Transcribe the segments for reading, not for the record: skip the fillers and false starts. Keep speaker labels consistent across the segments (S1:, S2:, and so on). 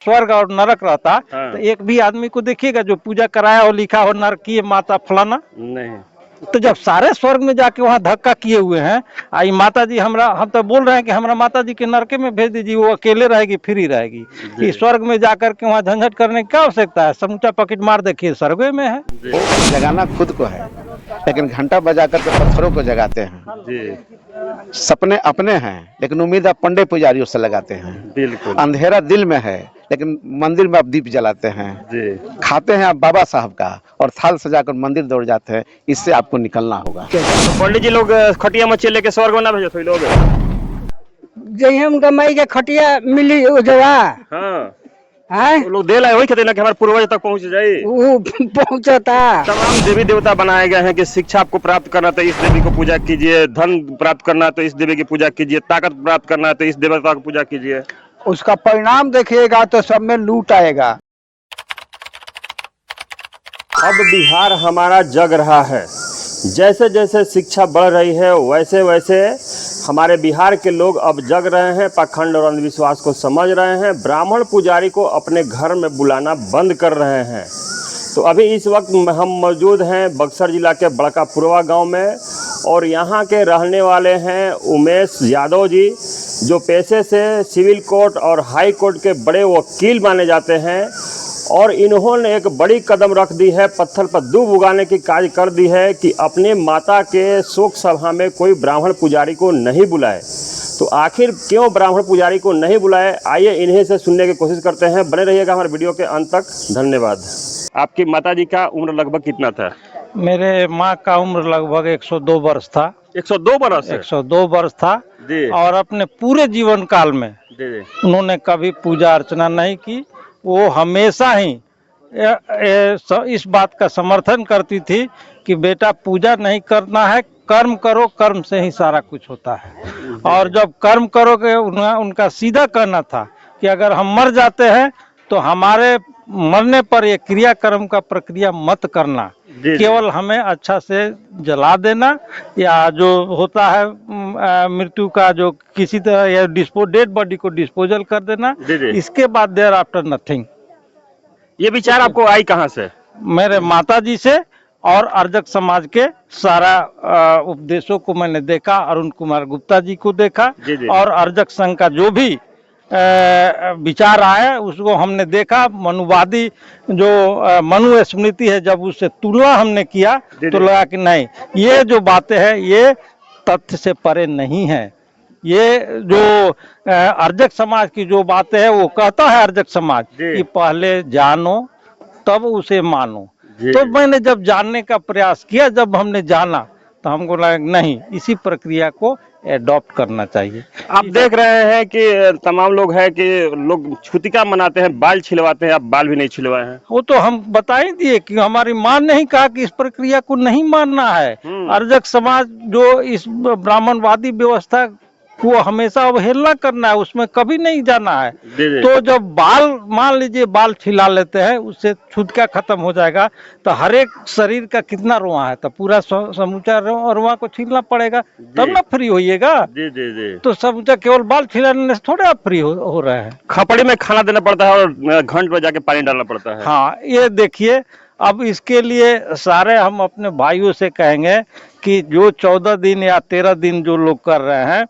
S1: स्वर्ग और नरक रहता
S2: हाँ।
S1: तो एक भी आदमी को देखिएगा जो पूजा कराया हो लिखा हो नरकीय माता फलाना।
S2: नहीं।
S1: तो जब सारे स्वर्ग में जाके वहाँ धक्का किए हुए हैं, आई माता जी हम तो बोल रहे हैं कि हमारा माता जी के नरके में भेज दीजिए, वो अकेले रहेगी, फ्री रहेगी। इस स्वर्ग में जाकर के वहाँ झंझट करने की क्या आवश्यकता है, समूचा पॉकेट मार देखिए स्वर्ग में है।
S3: जगाना खुद को है, लेकिन घंटा बजा करके पत्थरों को जगाते हैं।
S2: जी
S3: सपने अपने हैं, लेकिन उम्मीद आप पंडे पुजारियों से लगाते हैं।
S2: बिल्कुल।
S3: अंधेरा दिल में है, लेकिन मंदिर में आप दीप जलाते हैं।
S2: जी
S3: खाते हैं आप बाबा साहब का और थाल सजाकर मंदिर दौड़ जाते हैं। इससे आपको निकलना होगा।
S2: तो पंडित जी लोग खटिया मच्छी लेके स्वर्ग में ना भेजो तो लोग।
S4: जही उनका माई के खटिया मिली उजवा
S2: हाँ
S4: है
S2: तो लोग दे लाए वही कहते ना कि हमारे पूर्वज तक पहुंच जाए।
S4: वो पहुंचता।
S2: तमाम देवी देवता बनाए गए हैं कि शिक्षा आपको प्राप्त करना तो इस देवी को पूजा कीजिए, धन प्राप्त करना तो इस देवी की पूजा कीजिए, ताकत प्राप्त करना तो इस देवता की पूजा कीजिए।
S4: उसका परिणाम देखिएगा तो सब में लूट आएगा।
S2: अब बिहार हमारा जग रहा है। जैसे जैसे शिक्षा बढ़ रही है वैसे वैसे हमारे बिहार के लोग अब जग रहे हैं, पाखंड और अंधविश्वास को समझ रहे हैं, ब्राह्मण पुजारी को अपने घर में बुलाना बंद कर रहे हैं। तो अभी इस वक्त हम मौजूद हैं बक्सर जिला के बड़का पुरवा गांव में और यहाँ के रहने वाले हैं उमेश यादव जी, जो पेशे से सिविल कोर्ट और हाई कोर्ट के बड़े वकील माने जाते हैं। और इन्होंने एक बड़ी कदम रख दी है, पत्थर पर दूब उगाने की कार्य कर दी है कि अपने माता के शोक सभा में कोई ब्राह्मण पुजारी को नहीं बुलाए। तो आखिर क्यों ब्राह्मण पुजारी को नहीं बुलाए, आइए इन्हीं से सुनने की कोशिश करते हैं। बने रहिएगा हमारे वीडियो के अंत तक। धन्यवाद। आपकी माता जी का उम्र लगभग कितना था?
S1: मेरे माँ का उम्र लगभग 102 वर्ष था।
S2: 102 बरस?
S1: 102 वर्ष था
S2: जी
S1: और अपने पूरे जीवन काल में
S2: जी जी
S1: उन्होंने कभी पूजा अर्चना नहीं की। वो हमेशा ही इस बात का समर्थन करती थी कि बेटा पूजा नहीं करना है, कर्म करो, कर्म से ही सारा कुछ होता है। और जब कर्म करोगे, उनका सीधा कहना था कि अगर हम मर जाते हैं तो हमारे मरने पर ये क्रियाकर्म का प्रक्रिया मत करना, केवल हमें अच्छा से जला देना या जो होता है मृत्यु का जो किसी तरह या डेड बॉडी को डिस्पोजल कर देना, इसके बाद देयर आफ्टर नथिंग।
S2: ये विचार आपको आई कहाँ से?
S1: मेरे माता जी से और अर्जक समाज के सारा उपदेशों को मैंने देखा, अरुण कुमार गुप्ता जी को देखा और अर्जक संघ का जो भी विचार आया उसको हमने देखा। मनुवादी जो मनु स्मृति है, जब उससे तुलना हमने किया तो लगा कि नहीं, ये जो बातें हैं ये तथ्य से परे नहीं है। ये जो अर्जक समाज की जो बातें हैं वो कहता है अर्जक समाज कि पहले जानो तब उसे मानो। तो मैंने जब जानने का प्रयास किया, जब हमने जाना तो हमको लगा नहीं, इसी प्रक्रिया को एडॉप्ट करना चाहिए।
S2: आप देख रहे हैं कि तमाम लोग हैं कि लोग छुतिका मनाते हैं, बाल छिलवाते हैं, आप बाल भी नहीं छिलवाए हैं।
S1: वो तो हम बता ही दिए कि हमारी मां ने ही कहा कि इस प्रक्रिया को नहीं मानना है। अर्जक समाज जो इस ब्राह्मणवादी व्यवस्था को हमेशा अवहेलना करना है, उसमें कभी नहीं जाना है। तो जब बाल मान लीजिए बाल छिला लेते हैं, उससे छुतका खत्म हो जाएगा, तो हर एक शरीर का कितना रोआ है, तो पूरा समूचा रोआ को छीलना पड़ेगा तब ना फ्री होइएगा। तो समूचा केवल बाल छिलाने से थोड़े आप फ्री हो रहे हैं।
S2: खपड़ी में खाना देना पड़ता है और घंट में जाके पानी डालना पड़ता है।
S1: हाँ, ये देखिए, अब इसके लिए सारे हम अपने भाइयों से कहेंगे कि जो 14 दिन या 13 दिन जो लोग कर रहे हैं,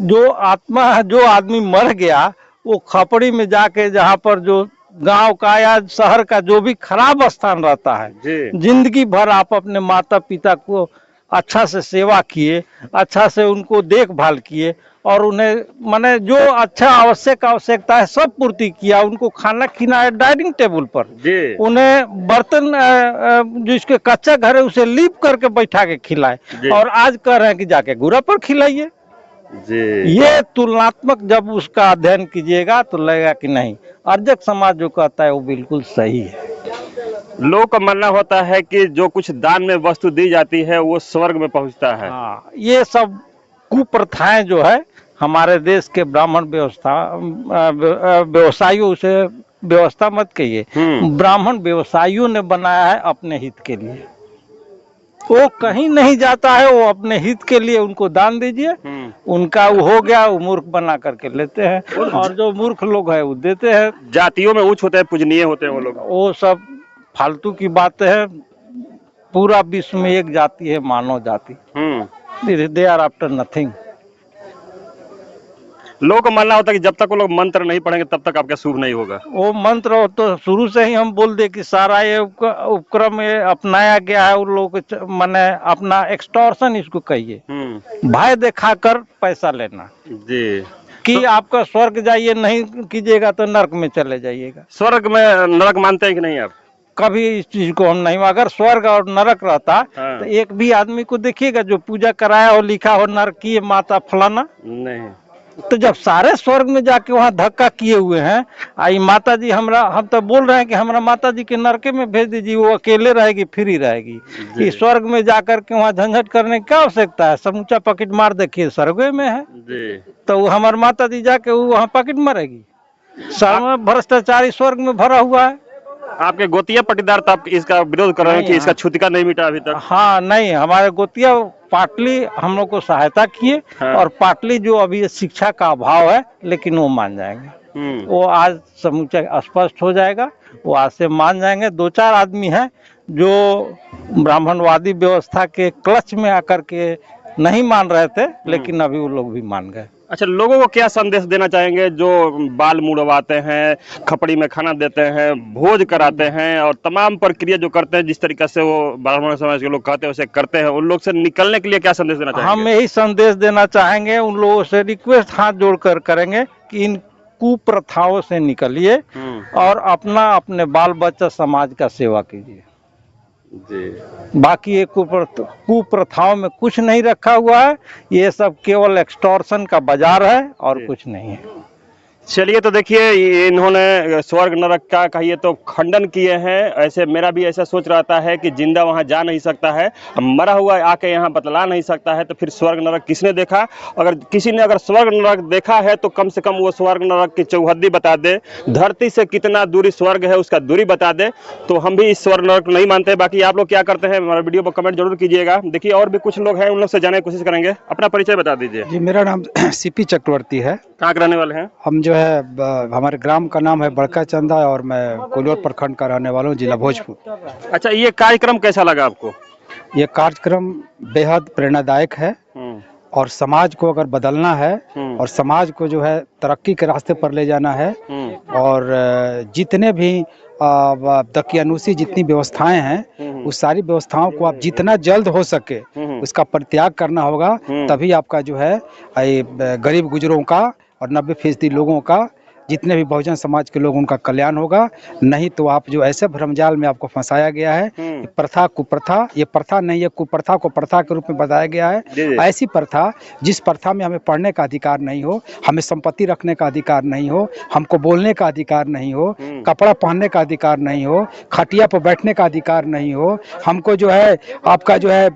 S1: जो आत्मा, जो आदमी मर गया वो खपड़ी में जाके, जहाँ पर जो गांव का या शहर का जो भी खराब स्थान रहता है, जिंदगी भर आप अपने माता पिता को अच्छा से सेवा किए, अच्छा से उनको देखभाल किए और उन्हें माने जो अच्छा आवश्यकता है सब पूर्ति किया, उनको खाना खिलाया डाइनिंग टेबल पर, उन्हें बर्तन जिसके कच्चा घर है उसे लीप करके बैठा के खिलाए, और आज कह रहे हैं कि जाके गुरा पर खिलाइए। ये तुलनात्मक जब उसका अध्ययन कीजिएगा तो लगेगा कि नहीं, अर्जक समाज जो कहता है वो बिल्कुल सही है।
S2: लोगों का मानना होता है कि जो कुछ दान में वस्तु दी जाती है वो स्वर्ग में पहुंचता है।
S1: हाँ, ये सब कुप्रथाएं जो है हमारे देश के ब्राह्मण व्यवसायियों से, व्यवस्था मत कहिए, ब्राह्मण व्यवसायियों ने बनाया है अपने हित के लिए। वो कहीं नहीं जाता है, वो अपने हित के लिए उनको दान दीजिए, उनका वो हो गया, वो मूर्ख बना करके लेते हैं, और जो मूर्ख लोग हैं वो देते हैं।
S2: जातियों में उच्च होते हैं, पूजनीय होते हैं वो लोग।
S1: वो सब फालतू की बातें हैं। पूरा विश्व में एक जाति है, मानव जाति। They are after nothing.
S2: लोगों को मानना होता है कि जब तक वो लोग मंत्र नहीं पढ़ेंगे तब तक आपका शुभ नहीं होगा।
S1: वो मंत्र हो तो शुरू से ही हम बोल दे कि सारा ये उपक्रम ये अपनाया गया है उन लोगों को, माने अपना एक्सटॉर्शन इसको कहिए, भय दिखाकर पैसा लेना
S2: जी।
S1: कि आपका स्वर्ग जाइए, नहीं कीजिएगा तो नरक में चले जाइएगा।
S2: स्वर्ग में नरक मानते हैं कि नहीं आप?
S1: कभी इस चीज को हम नहीं, अगर स्वर्ग और नरक रहता तो एक भी आदमी को देखिएगा जो पूजा कराया हो लिखा हो नरक की माता फलाना
S2: नहीं।
S1: तो जब सारे स्वर्ग में जाके वहाँ धक्का किए हुए हैं, आई माता जी हम तो बोल रहे हैं कि हमारा माता जी के नरके में भेज दीजिए, वो अकेले रहेगी, फ्री रहेगी। इस स्वर्ग में जाकर के वहाँ झंझट करने की क्या आवश्यकता है? समूचा पॉकेट मार देखिए, स्वर्ग में है
S2: जी।
S1: तो हमारी माता जी जाके वो वहाँ पॉकेट मारेगी। भ्रष्टाचारी स्वर्ग में भरा हुआ है।
S2: आपके गोतिया पट्टीदार तो आप इसका विरोध कर रहे हैं कि इसका छूतिका नहीं मिटा अभी तक?
S1: हाँ नहीं, हमारे गोतिया पाटली हम लोग को सहायता किए, और पाटली जो अभी शिक्षा का अभाव है, लेकिन वो मान जाएंगे। वो आज समूचा स्पष्ट हो जाएगा, वो आज से मान जाएंगे। 2-4 आदमी हैं जो ब्राह्मणवादी व्यवस्था के क्लच में आकर के नहीं मान रहे थे, लेकिन अभी वो लोग भी मान गए।
S2: अच्छा, लोगों को क्या संदेश देना चाहेंगे जो बाल मुड़वाते हैं, खपड़ी में खाना देते हैं, भोज कराते हैं और तमाम प्रक्रिया जो करते हैं, जिस तरीके से वो ब्राह्मण समाज के लोग कहते हैं वैसे करते हैं, उन लोग से निकलने के लिए क्या संदेश देना चाहेंगे?
S1: हम यही संदेश देना चाहेंगे, उन लोगों से रिक्वेस्ट हाथ जोड़कर करेंगे कि इन कुप्रथाओं से निकलिए और अपने बाल बच्चा समाज का सेवा कीजिए। बाकी ये कुप्रथाओं में कुछ नहीं रखा हुआ है, ये सब केवल एक्सटॉर्शन का बाजार है और कुछ नहीं है।
S2: चलिए, तो देखिए इन्होंने स्वर्ग नरक का कहिए तो खंडन किए हैं। ऐसे मेरा भी ऐसा सोच रहता है कि जिंदा वहां जा नहीं सकता है, मरा हुआ आके यहाँ बतला नहीं सकता है, तो फिर स्वर्ग नरक किसने देखा? अगर किसी ने अगर स्वर्ग नरक देखा है तो कम से कम वो स्वर्ग नरक की चौहद्दी बता दे, धरती से कितना दूरी स्वर्ग है उसका दूरी बता दे, तो हम भी इस स्वर्ग नरक नहीं मानते। बाकी आप लोग क्या करते हैं हमारे वीडियो पर कमेंट जरूर कीजिएगा। देखिए और भी कुछ लोग हैं, उन लोग से जानने की कोशिश करेंगे। अपना परिचय बता दीजिए।
S5: जी, मेरा नाम सीपी चक्रवर्ती है।
S2: कहाँ के रहने वाले हैं?
S5: हम जो है हमारे ग्राम का नाम है बड़का चंदा और मैं कोल्योर प्रखंड का रहने वाला हूँ, जिला भोजपुर।
S2: अच्छा, ये कार्यक्रम कैसा लगा आपको?
S5: ये कार्यक्रम बेहद प्रेरणादायक है और समाज को अगर बदलना है और समाज को जो है तरक्की के रास्ते पर ले जाना है और जितने भी दकियानुसी जितनी व्यवस्थाएं हैं उस सारी व्यवस्थाओं को आप जितना जल्द हो सके उसका परित्याग करना होगा, तभी आपका जो है गरीब गुजरों का और 90% लोगों का, जितने भी बहुजन समाज के लोग, उनका कल्याण होगा। नहीं तो आप जो ऐसे भ्रमजाल में आपको फंसाया गया है, प्रथा कुप्रथा, ये प्रथा नहीं है, कुप्रथा को प्रथा के रूप में बताया गया है। ऐसी प्रथा जिस प्रथा में हमें पढ़ने का अधिकार नहीं हो, हमें संपत्ति रखने का अधिकार नहीं हो, हमको बोलने का अधिकार नहीं हो, कपड़ा पहनने का अधिकार नहीं हो, खटिया पर बैठने का अधिकार नहीं हो, हमको जो है आपका जो है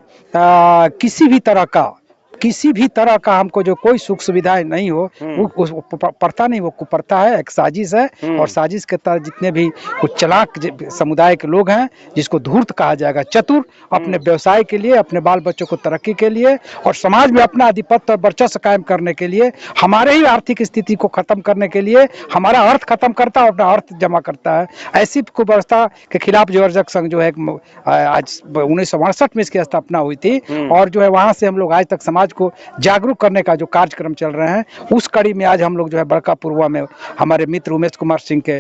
S5: किसी भी तरह का हमको जो कोई सुख सुविधाएं नहीं हो, वो प्रथा नहीं, वो कुप्रथा है, एक साजिश है। और साजिश के तहत जितने भी कुछ चालाक समुदाय के लोग हैं, जिसको धूर्त कहा जाएगा, चतुर, अपने व्यवसाय के लिए, अपने बाल बच्चों को तरक्की के लिए और समाज में अपना आधिपत्य और वर्चस्व कायम करने के लिए, हमारे ही आर्थिक स्थिति को खत्म करने के लिए, हमारा अर्थ खत्म करता है, अपना अर्थ जमा करता है। ऐसी कुव्यवस्था के खिलाफ जो अर्जक संघ जो है आज 1968 में इसकी स्थापना हुई थी और जो है वहां से हम लोग आज तक समाज को जागरूक करने का जो कार्यक्रम चल रहे हैं, उस कड़ी में आज हम लोग जो है बड़का पुरवा में हमारे मित्र उमेश कुमार सिंह के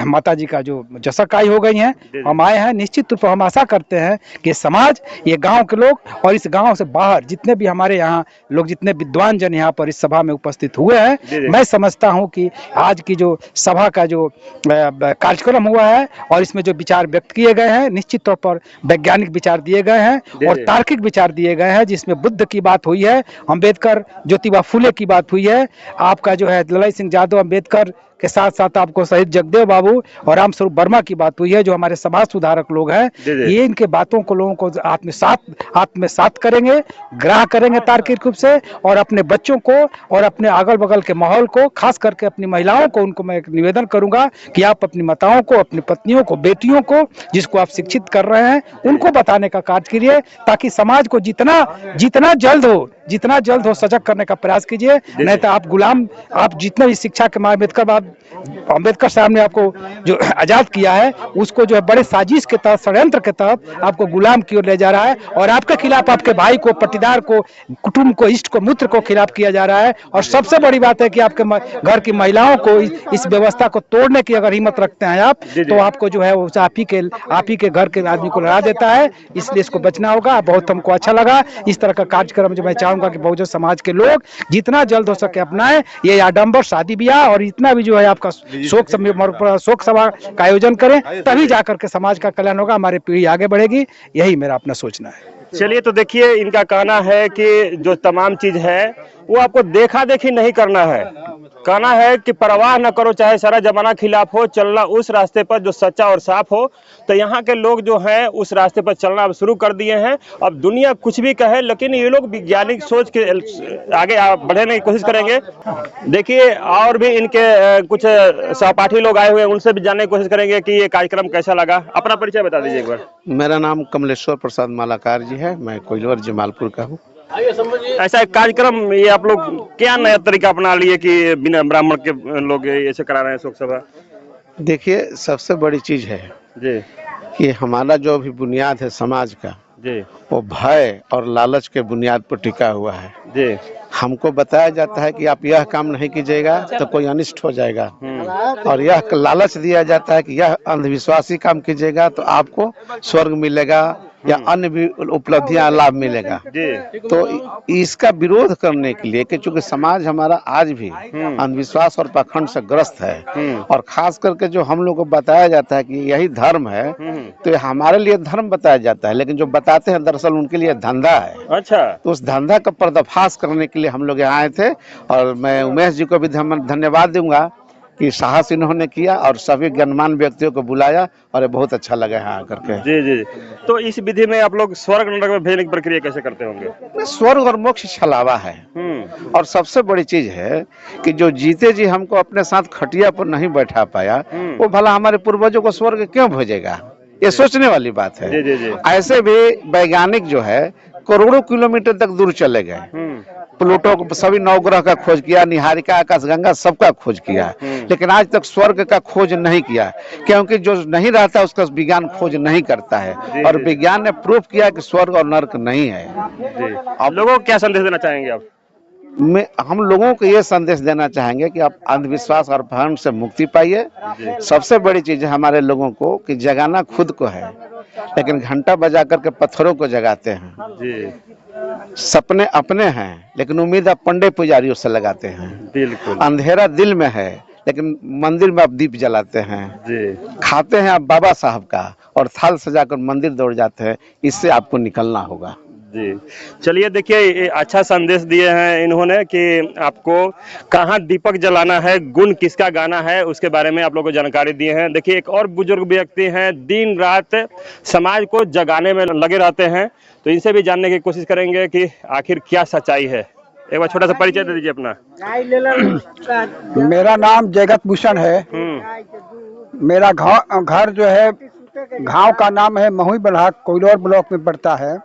S5: माता जी का जो जसकाई हो गई हैं, हम आए हैं। निश्चित रूप से हम आशा करते हैं कि समाज, ये गांव के लोग और इस गांव से बाहर जितने भी हमारे यहाँ लोग, जितने विद्वान जन यहाँ पर इस सभा में उपस्थित हुए हैं, मैं समझता हूँ कि आज की जो सभा का जो कार्यक्रम हुआ है और इसमें जो विचार व्यक्त किए गए हैं, निश्चित तौर पर वैज्ञानिक विचार दिए गए हैं और तार्किक विचार दिए गए हैं, जिसमें बुद्ध की बात हुई है, अंबेडकर, ज्योतिबा फुले की बात हुई है, आपका जो है ललाई सिंह यादव, अंबेडकर के साथ साथ आपको शहीद जगदेव बाबू और रामस्वरूप वर्मा की बात हुई है, जो हमारे समाज सुधारक लोग हैं। ये इनके बातों को लोगों को आत्मसात करेंगे, ग्रहण करेंगे तार्किक रूप से, और अपने बच्चों को और अपने अगल बगल के माहौल को, खास करके अपनी महिलाओं को, उनको मैं एक निवेदन करूंगा कि आप अपनी माताओं को, अपनी पत्नियों को, बेटियों को, जिसको आप शिक्षित कर रहे हैं, उनको बताने का कार्य कीजिए, ताकि समाज को जितना जल्द हो सजग करने का प्रयास कीजिए। नहीं तो आप जितना भी शिक्षा के अम्बेडकर साहब ने आपको जो आजाद किया है, उसको जो है बड़े साजिश के तहत, षड्यंत्र के तहत आपको गुलाम की ओर ले जा रहा है, और आपके खिलाफ आपके भाई को, पट्टीदार को, कुटुंब को, इष्ट को, मित्र को खिलाफ किया जा रहा है। और सबसे बड़ी बात है कि आपके घर की महिलाओं को इस व्यवस्था को तोड़ने की अगर हिम्मत रखते हैं आप, तो आपको जो है वो आप ही के घर के आदमी को लड़ा देता है। इसलिए इसको बचना होगा। बहुत हमको अच्छा लगा इस तरह का कार्यक्रम, जो मैं चाहूंगा कि बहुजन समाज के लोग जितना जल्द हो सके अपनाएं। ये आडंबर शादी ब्याह और इतना भी जो है आपका शोक सभा का आयोजन करें, तभी जाकर के समाज का कल्याण होगा, हमारी पीढ़ी आगे बढ़ेगी। यही मेरा अपना सोचना है।
S2: चलिए, तो देखिए, इनका कहना है कि जो तमाम चीज है वो आपको देखा देखी नहीं करना है। कहना है कि परवाह न करो, चाहे सारा जमाना खिलाफ हो, चलना उस रास्ते पर जो सच्चा और साफ हो। तो यहाँ के लोग जो हैं उस रास्ते पर चलना अब शुरू कर दिए हैं। अब दुनिया कुछ भी कहे, लेकिन ये लोग वैज्ञानिक सोच के आगे बढ़ने की कोशिश करेंगे। देखिए, और भी इनके कुछ सहपाठी लोग आए हुए हैं, उनसे भी जानने की कोशिश करेंगे कि ये कार्यक्रम कैसा लगा। अपना परिचय बता दीजिए एक बार।
S3: मेरा नाम कमलेश्वर प्रसाद मालाकार जी है, मैं कोइलवर जमालपुर का हूँ।
S2: ऐसा एक कार्यक्रम ये आप लोग क्या नया तरीका अपना लिए कि बिना ब्राह्मण के लोग ऐसे करा रहे हैं शोक सभा?
S3: देखिए, सबसे बड़ी चीज है
S2: जी
S3: कि हमारा जो भी बुनियाद है समाज का,
S2: जी
S3: वो भय और लालच के बुनियाद पर टिका हुआ है।
S2: जी
S3: हमको बताया जाता है कि आप यह काम नहीं कीजिएगा तो कोई अनिष्ट हो जाएगा, और यह लालच दिया जाता है कि यह अंधविश्वासी काम कीजिएगा तो आपको स्वर्ग मिलेगा या अन्य भी उपलब्धियां, लाभ मिलेगा। तो इसका विरोध करने के लिए कि चूंकि समाज हमारा आज भी अंधविश्वास और पाखंड से ग्रस्त है, और खास करके जो हम लोग को बताया जाता है कि यही धर्म है, तो ये हमारे लिए धर्म बताया जाता है, लेकिन जो बताते हैं दरअसल उनके लिए धंधा है।
S2: अच्छा,
S3: तो उस धंधा का पर्दाफाश करने के लिए हम लोग यहाँ आए थे, और मैं उमेश जी को भी धन्यवाद दूंगा कि साहस इन्होंने किया और सभी गणमान्य व्यक्तियों को बुलाया, और ये बहुत अच्छा लगा यहाँ आकर के।
S2: जी जी। तो इस विधि में आप लोग स्वर्ग नरक में भेजने की प्रक्रिया कैसे करते होंगे?
S3: स्वर्ग और मोक्ष छलावा है, और सबसे बड़ी चीज है कि जो जीते जी हमको अपने साथ खटिया पर नहीं बैठा पाया, वो भला हमारे पूर्वजों को स्वर्ग क्यों भेजेगा? ये सोचने वाली बात है।
S2: जी जी जी।
S3: ऐसे भी वैज्ञानिक जो है करोड़ों किलोमीटर तक दूर चले गए, प्लूटो को, सभी नवग्रह का खोज किया, निहारिका, आकाशगंगा, सबका खोज किया, लेकिन आज तक स्वर्ग का खोज नहीं किया, क्योंकि जो नहीं रहता उसका विज्ञान खोज नहीं करता है। और विज्ञान ने प्रूफ किया कि स्वर्ग और नरक नहीं है।
S2: आप लोगों को क्या संदेश देना चाहेंगे आप?
S3: हम लोगों को ये संदेश देना चाहेंगे कि आप अंधविश्वास और भ्रम से मुक्ति पाइए। सबसे बड़ी चीज है हमारे लोगों को कि जगाना खुद को है, लेकिन घंटा बजा करके पत्थरों को जगाते हैं।
S2: जी।
S3: सपने अपने हैं, लेकिन उम्मीद आप पंडे पुजारियों से लगाते हैं।
S2: बिल्कुल।
S3: अंधेरा दिल में है, लेकिन मंदिर में आप दीप जलाते हैं।
S2: जी।
S3: खाते हैं आप बाबा साहब का और थाल सजाकर मंदिर दौड़ जाते हैं। इससे आपको निकलना होगा।
S2: जी। चलिए, देखिए, अच्छा संदेश दिए हैं इन्होंने कि आपको कहाँ दीपक जलाना है, गुण किसका गाना है, उसके बारे में आप लोगों को जानकारी दिए हैं। देखिए, एक और बुजुर्ग व्यक्ति हैं, दिन रात समाज को जगाने में लगे रहते हैं, तो इनसे भी जानने की कोशिश करेंगे कि आखिर क्या सच्चाई है। एक बार छोटा सा परिचय दे दीजिए अपना।
S4: मेरा नाम जगत भूषण है। मेरा घर जो है, गांव का नाम है महुई बलहाक, कोइलवर ब्लॉक में पड़ता है।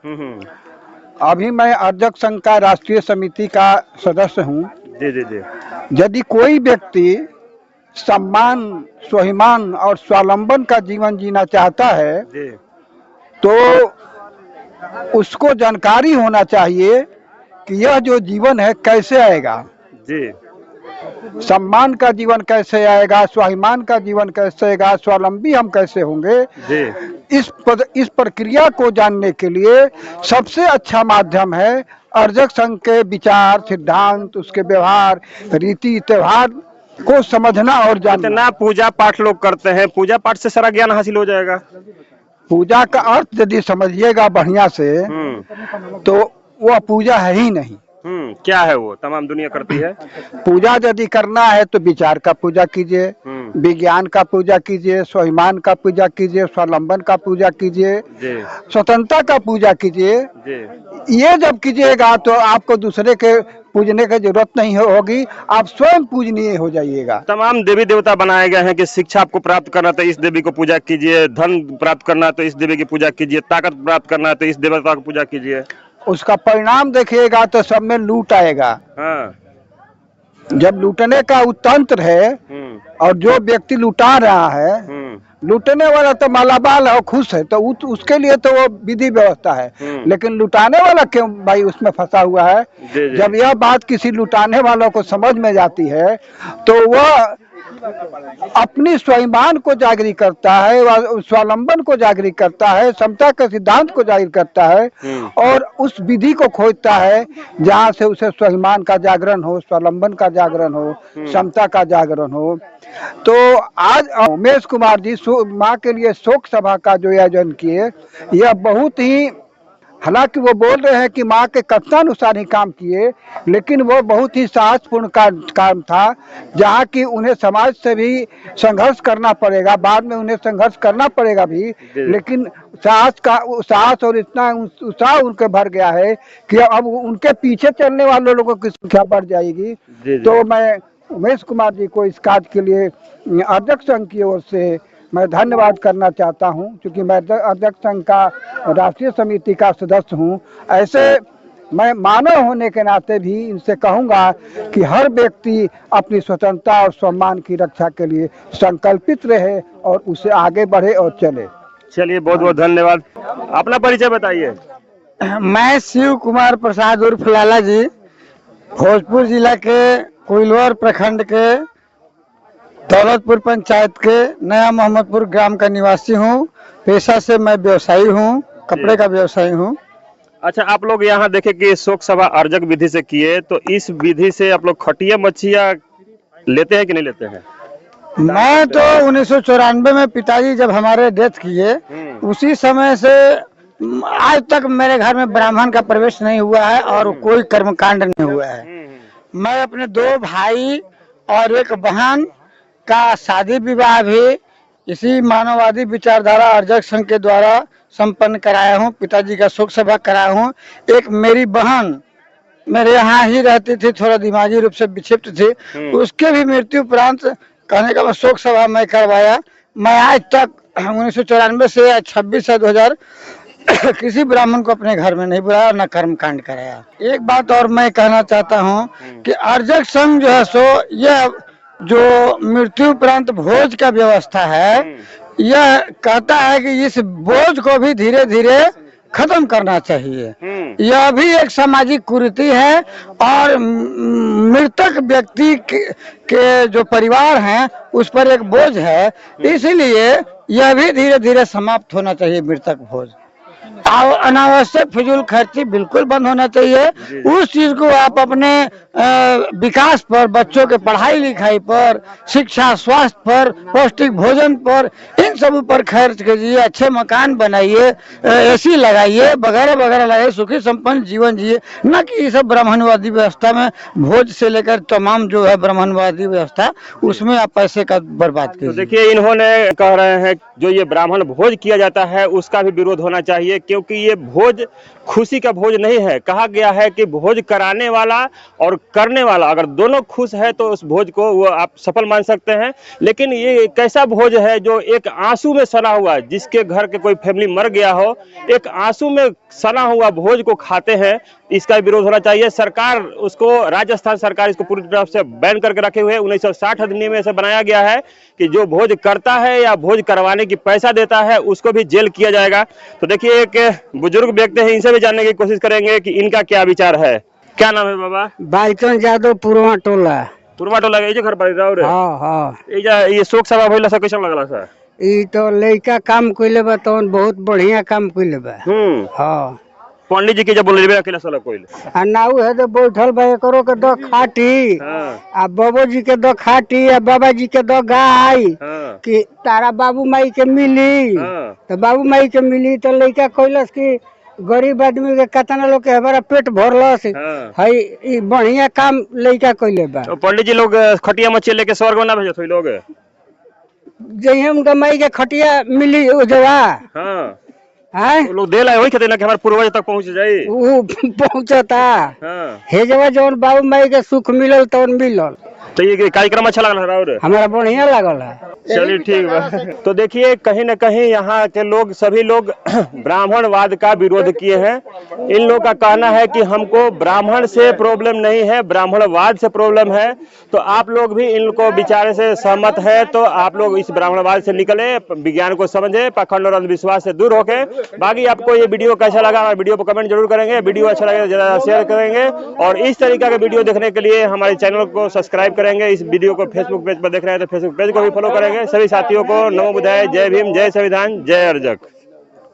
S4: अभी मैं अर्जक संघ का राष्ट्रीय समिति का सदस्य हूँ।
S2: जी जी जी।
S4: यदि कोई व्यक्ति सम्मान, स्वाभिमान और स्वावलंबन का जीवन जीना चाहता है,
S2: जी।
S4: तो उसको जानकारी होना चाहिए कि यह जो जीवन है कैसे आएगा।
S2: जी।
S4: सम्मान का जीवन कैसे आएगा, स्वाभिमान का जीवन कैसे आएगा, स्वावलंबी हम कैसे होंगे।
S2: जी।
S4: इस प्रक्रिया को जानने के लिए सबसे अच्छा माध्यम है अर्जक संघ के विचार, सिद्धांत, उसके व्यवहार, रीति त्योहार को समझना और जानना।
S2: इतना पूजा पाठ लोग करते हैं, पूजा पाठ से सारा ज्ञान हासिल हो जाएगा?
S4: पूजा का अर्थ यदि समझिएगा बढ़िया से, तो वह पूजा है ही नहीं।
S2: क्या है वो तमाम दुनिया करती है?
S4: पूजा यदि करना है तो विचार का पूजा कीजिए, विज्ञान का पूजा कीजिए, स्वाभिमान का पूजा कीजिए, स्वावलंबन का पूजा कीजिए,
S2: जी
S4: स्वतंत्रता का पूजा कीजिए।
S2: जी
S4: ये जब कीजिएगा तो आपको दूसरे के पूजने की जरूरत नहीं होगी, आप स्वयं पूजनीय हो जाइएगा।
S2: तमाम देवी देवता बनाए गए हैं कि शिक्षा आपको प्राप्त करना तो इस देवी को पूजा कीजिए, धन प्राप्त करना तो इस देवी की पूजा कीजिए, ताकत प्राप्त करना तो इस देवता की पूजा कीजिए।
S4: उसका परिणाम देखिएगा तो सब में लूट आएगा।
S2: हाँ
S4: जब लूटने का वो तंत्र है और जो व्यक्ति लुटा रहा है, लूटने वाला तो मालामाल है और खुश है, तो उसके लिए तो वो विधि व्यवस्था है, लेकिन लुटाने वाला क्यों भाई उसमें फंसा हुआ है।
S2: जी।
S4: जब यह बात किसी लुटाने वालों को समझ में जाती है तो वह अपनी स्वाभिमान को जागृत करता है, स्वावलंबन को जागृत करता है, समता के सिद्धांत को जागृत करता है और उस विधि को खोजता है जहाँ से उसे स्वाभिमान का जागरण हो, स्वावलंबन का जागरण हो, समता का जागरण हो। तो आज उमेश कुमार जी माँ के लिए शोक सभा का जो आयोजन किए, यह बहुत ही, हालांकि वो बोल रहे हैं कि माँ के कथनानुसार ही काम किए, लेकिन वो बहुत ही साहसपूर्ण काम था, जहाँ की उन्हें समाज से भी संघर्ष करना पड़ेगा, बाद में उन्हें संघर्ष करना पड़ेगा भी, लेकिन साहस और इतना उत्साह उनके भर गया है कि अब उनके पीछे चलने वाले लोगों की संख्या बढ़ जाएगी। तो मैं उमेश कुमार जी को इस कार्य के लिए अध्यक्ष संघ की ओर से मैं धन्यवाद करना चाहता हूं, क्योंकि मैं अध्यक्ष संघ का राष्ट्रीय समिति का सदस्य हूं। ऐसे मैं मानव होने के नाते भी इनसे कहूंगा कि हर व्यक्ति अपनी स्वतंत्रता और सम्मान की रक्षा के लिए संकल्पित रहे और उसे आगे बढ़े और चले।
S2: चलिए बहुत बहुत धन्यवाद। अपना परिचय बताइए।
S6: मैं शिव कुमार प्रसाद उर्फ लाला जी, भोजपुर जिला के कोइलवर प्रखंड के दौलतपुर पंचायत के नया मोहम्मदपुर ग्राम का निवासी हूँ। पेशा से मैं व्यवसायी हूँ, कपड़े का व्यवसायी हूँ।
S2: अच्छा, आप लोग यहाँ देखे कि शोक सभा अर्जक विधि से किए, तो इस विधि से आप लोग खटिया मच्छिया लेते हैं कि नहीं लेते हैं?
S6: मैं तो 1994 में पिताजी जब हमारे डेथ किए, उसी समय से आज तक मेरे घर में ब्राह्मण का प्रवेश नहीं हुआ है और कोई कर्मकांड नहीं हुआ है। मैं अपने 2 भाई और एक बहन का शादी विवाह भी इसी मानववादी विचारधारा अर्जक संघ के द्वारा संपन्न कराया हूँ। पिताजी का शोक सभा कराया हूँ। एक मेरी बहन मेरे यहाँ ही रहती थी, थोड़ा दिमागी रूप से विक्षिप्त थी, उसके भी मृत्यु उपरांत कहने का शोक सभा मैं करवाया। मैं आज तक 1994 से 26 से 2000 किसी ब्राह्मण को अपने घर में नहीं बुलाया, न कर्मकांड कराया। एक बात और मैं कहना चाहता हूँ कि अर्जक संघ जो है सो यह जो मृत्यु उपरांत भोज का व्यवस्था है, यह कहता है कि इस बोझ को भी धीरे धीरे खत्म करना चाहिए। यह भी एक सामाजिक कुरीति है और मृतक व्यक्ति के जो परिवार हैं उस पर एक बोझ है, इसलिए यह भी धीरे धीरे समाप्त होना चाहिए मृतक भोज। अनावश्यक फिजूल खर्ची बिल्कुल बंद होना चाहिए। उस चीज को आप अपने विकास पर, बच्चों के पढ़ाई लिखाई पर, शिक्षा स्वास्थ्य पर, पौष्टिक भोजन पर, इन सब पर खर्च कीजिए। अच्छे मकान बनाइए, एसी लगाइए, वगैरह वगैरह लगाइए, सुखी संपन्न जीवन जिए, न कि ये सब ब्राह्मणवादी व्यवस्था में भोज से लेकर तमाम जो है ब्राह्मणवादी व्यवस्था उसमें आप पैसे का बर्बाद कीजिए।
S2: तो देखिए, इन्होंने कह रहे हैं जो ये ब्राह्मण भोज किया जाता है उसका भी विरोध होना चाहिए, क्योंकि ये भोज खुशी का भोज नहीं है। कहा गया है कि भोज कराने वाला और करने वाला अगर दोनों खुश है तो उस भोज को वो आप सफल मान सकते हैं। लेकिन ये कैसा भोज है जो एक आंसू में सना हुआ, जिसके घर के कोई फैमिली मर गया हो, एक आंसू में सना हुआ भोज को खाते हैं, इसका विरोध होना चाहिए। सरकार उसको, राजस्थान सरकार इसको पूरी तरह से बैन करके रखे हुए। 1960 अधिनियम में ऐसा बनाया गया है कि जो भोज करता है या भोज करवाने की पैसा देता है उसको भी जेल किया जाएगा। तो देखिए, एक बुजुर्ग व्यक्ति है, इनसे भी जानने की कोशिश करेंगे कि इनका क्या विचार है। क्या नाम है बाबा?
S6: बाईचंद यादव, पुरवा टोला।
S2: पुरवा टोला के घर पर रहो रे?
S6: हाँ हाँ।
S2: ये शोक सभा भइला से कैसा लगला सर?
S6: ई तो लड़का काम कइले बा, तो बहुत बढ़िया काम कइले बा। हाँ।
S2: पंडित जी के जब बोले अकेला साला कोई
S6: आ नाउ है तो बैठल बा, करो के दो खाटी, आ बाबू जी के दो खाटी, आ बाबा जी के दो गाय, कि तारा बाबू माई के मिली, तो बाबू माई के मिली। तो लड़का कहलस कि गरीब आदमी के कितना लोग के हमारा पेट भरलस
S2: हाँ।
S6: है ई बढ़िया काम लइका कइले बा।
S2: तो पंडित जी लोग खटिया मच्छी लेके स्वर्ग में ना भेजत हुई लोग।
S6: जहिया उनका माई के खटिया मिली उजवा
S2: हाँ
S6: है
S2: वो लोग दे लाए वही कहते ना कि हमारे पूर्वज तक पहुंच जाई।
S6: वो पहुंचता
S2: हाँ
S6: हे जवा जवन बाबू माई के सुख मिलल तवन मिलल।
S2: तो ये कार्यक्रम अच्छा लगा और
S6: हमारा बढ़िया लागल है।
S2: चलिए ठीक बा। तो देखिए कहीं न कहीं यहाँ के लोग सभी लोग ब्राह्मणवाद का विरोध किए हैं। इन लोग का कहना है कि हमको ब्राह्मण से प्रॉब्लम नहीं है, ब्राह्मणवाद से प्रॉब्लम है। तो आप लोग भी इनको विचार से सहमत है तो आप लोग इस ब्राह्मणवाद से निकले, विज्ञान को समझे, पाखंड और अंधविश्वास से दूर होके। बाकी आपको ये वीडियो कैसा लगा हमारे वीडियो को कमेंट जरूर करेंगे। वीडियो अच्छा लगे तो ज्यादा शेयर करेंगे और इस तरीके के वीडियो देखने के लिए हमारे चैनल को सब्सक्राइब करेंगे। इस वीडियो को फेसबुक पेज पर देख रहे हैं तो फेसबुक पेज को भी फॉलो करेंगे। सभी साथियों को नमो बुद्धाय, जय भीम, जय संविधान, जय अर्जक।